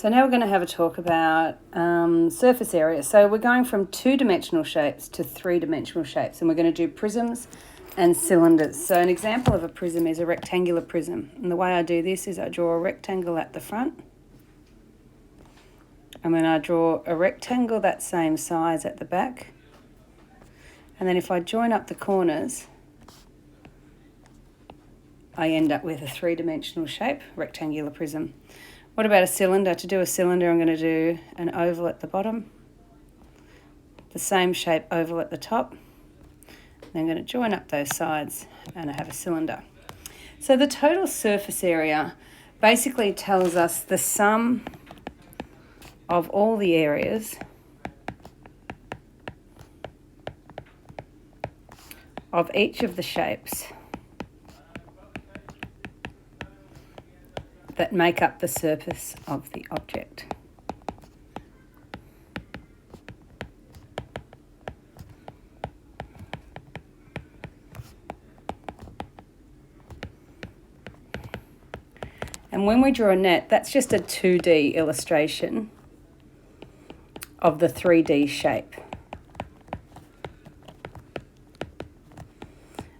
So now we're going to have a talk about surface area. So we're going from two-dimensional shapes to three-dimensional shapes, and we're going to do prisms and cylinders. So an example of a prism is a rectangular prism. And the way I do this is I draw a rectangle at the front, and then I draw a rectangle that same size at the back. And then if I join up the corners, I end up with a three-dimensional shape, rectangular prism. What about a cylinder? To do a cylinder, I'm going to do an oval at the bottom, the same shape oval at the top. Then I'm going to join up those sides and I have a cylinder. So the total surface area basically tells us the sum of all the areas of each of the shapes that make up the surface of the object. And when we draw a net, that's just a 2D illustration of the 3D shape.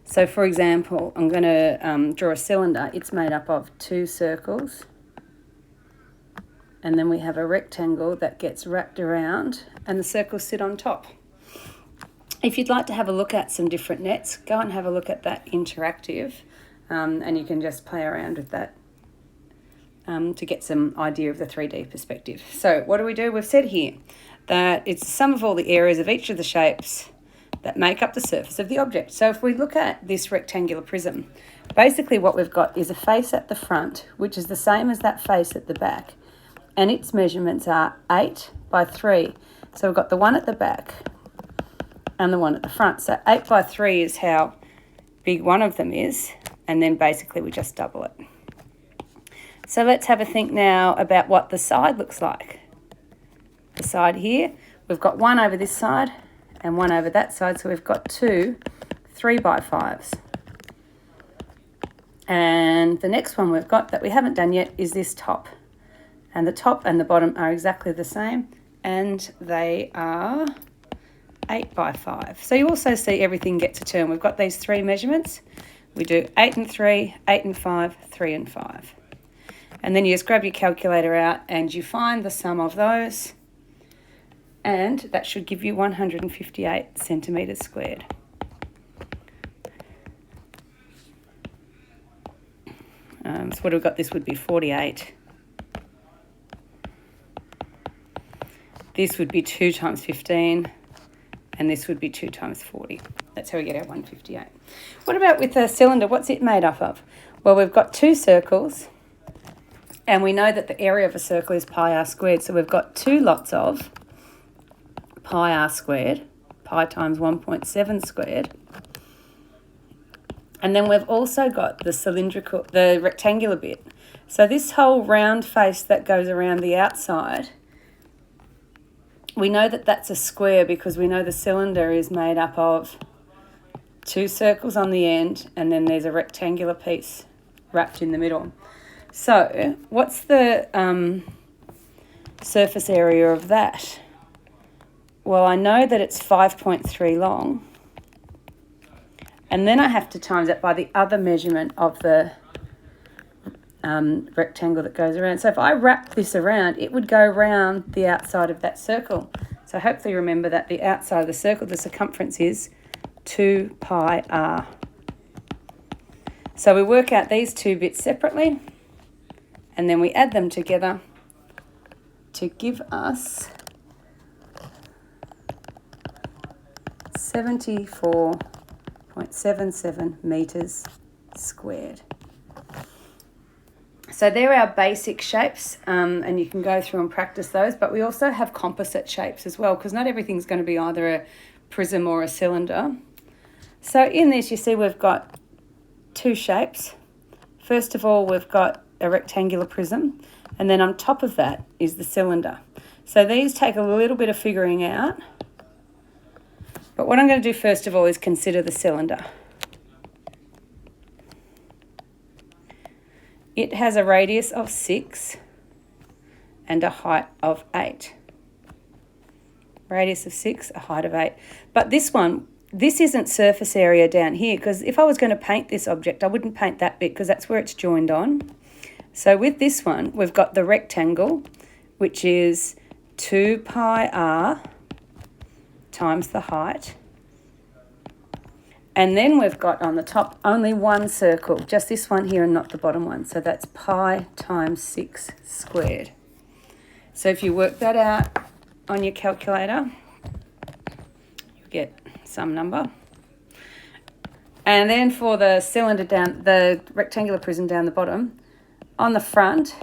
So for example, I'm going to draw a cylinder. It's made up of two circles, and then we have a rectangle that gets wrapped around and the circles sit on top. If you'd like to have a look at some different nets, go and have a look at that interactive, and you can just play around with that to get some idea of the 3D perspective. So what do? We've said here that it's the sum of all the areas of each of the shapes that make up the surface of the object. So if we look at this rectangular prism, basically what we've got is a face at the front, which is the same as that face at the back, and its measurements are 8 by 3. So we've got the one at the back and the one at the front. So 8 by 3 is how big one of them is, and then basically we just double it. So let's have a think now about what the side looks like. The side here, we've got one over this side and one over that side, so we've got two 3 by 5s. And the next one we've got that we haven't done yet is this top. And the top and the bottom are exactly the same, and they are 8 by 5. So you also see everything gets a turn. We've got these three measurements. We do 8 and 3, 8 and 5, 3 and 5. And then you just grab your calculator out and you find the sum of those, and that should give you 158 centimetres squared. So what have we got? This would be 48. This would be 2 times 15, and this would be 2 times 40. That's how we get our 158. What about with a cylinder? What's it made up of? Well, we've got two circles, and we know that the area of a circle is pi r squared. So we've got two lots of pi r squared, pi times 1.7 squared. And then we've also got the rectangular bit. So this whole round face that goes around the outside, we know that that's a square because we know the cylinder is made up of two circles on the end, and then there's a rectangular piece wrapped in the middle. So what's the surface area of that? Well, I know that it's 5.3 long, and then I have to times that by the other measurement of the rectangle that goes around. So if I wrap this around, it would go around the outside of that circle. So hopefully remember that the outside of the circle, the circumference is 2 pi r. So we work out these two bits separately, and then we add them together to give us 74.77 metres squared. So they're our basic shapes, and you can go through and practice those, but we also have composite shapes as well, because not everything's going to be either a prism or a cylinder. So in this, you see we've got two shapes. First of all, we've got a rectangular prism, and then on top of that is the cylinder. So these take a little bit of figuring out, but what I'm going to do first of all is consider the cylinder. It has a radius of 6 and a height of 8. Radius of 6, a height of 8. But this one, this isn't surface area down here, because if I was going to paint this object, I wouldn't paint that bit because that's where it's joined on. So with this one, we've got the rectangle, which is 2 pi r times the height. And then we've got on the top only one circle, just this one here and not the bottom one. So that's pi times 6 squared. So if you work that out on your calculator, you get some number. And then for the cylinder down, the rectangular prism down the bottom, on the front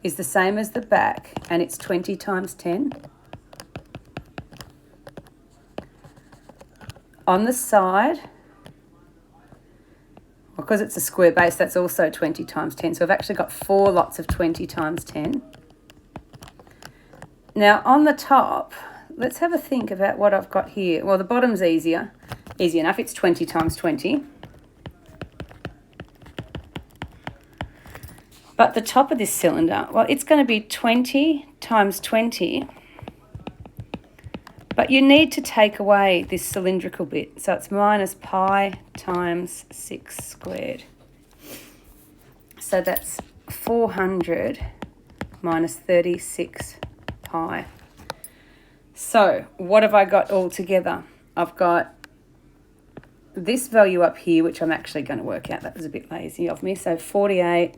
is the same as the back, and it's 20 times 10. On the side, because it's a square base, that's also 20 times 10. So I've actually got 4 lots of 20 times 10. Now on the top, let's have a think about what I've got here. Well, the bottom's easy enough. It's 20 times 20. But the top of this cylinder, well, it's going to be 20 times 20. But you need to take away this cylindrical bit. So it's minus pi times 6 squared. So that's 400 minus 36 pi. So what have I got all together? I've got this value up here, which I'm actually going to work out. That was a bit lazy of me. So 48,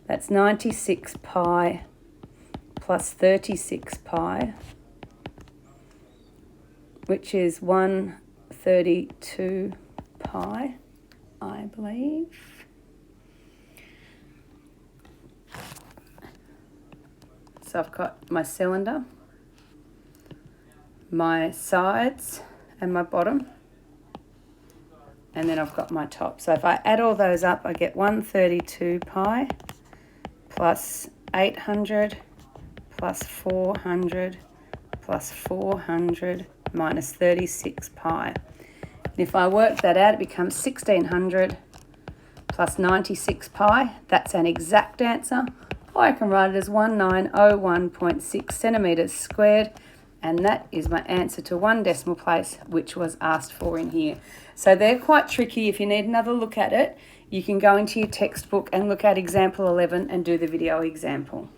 that's 96 pi plus 36 pi, which is 132 pi, I believe. So I've got my cylinder, my sides and my bottom, and then I've got my top. So if I add all those up, I get 132 pi plus 800 plus 400 plus 400 minus 36 pi. And if I work that out, it becomes 1600 plus 96 pi. That's an exact answer. Or I can write it as 1901.6 centimetres squared. And that is my answer to 1 decimal place, which was asked for in here. So they're quite tricky. If you need another look at it, you can go into your textbook and look at example 11 and do the video example.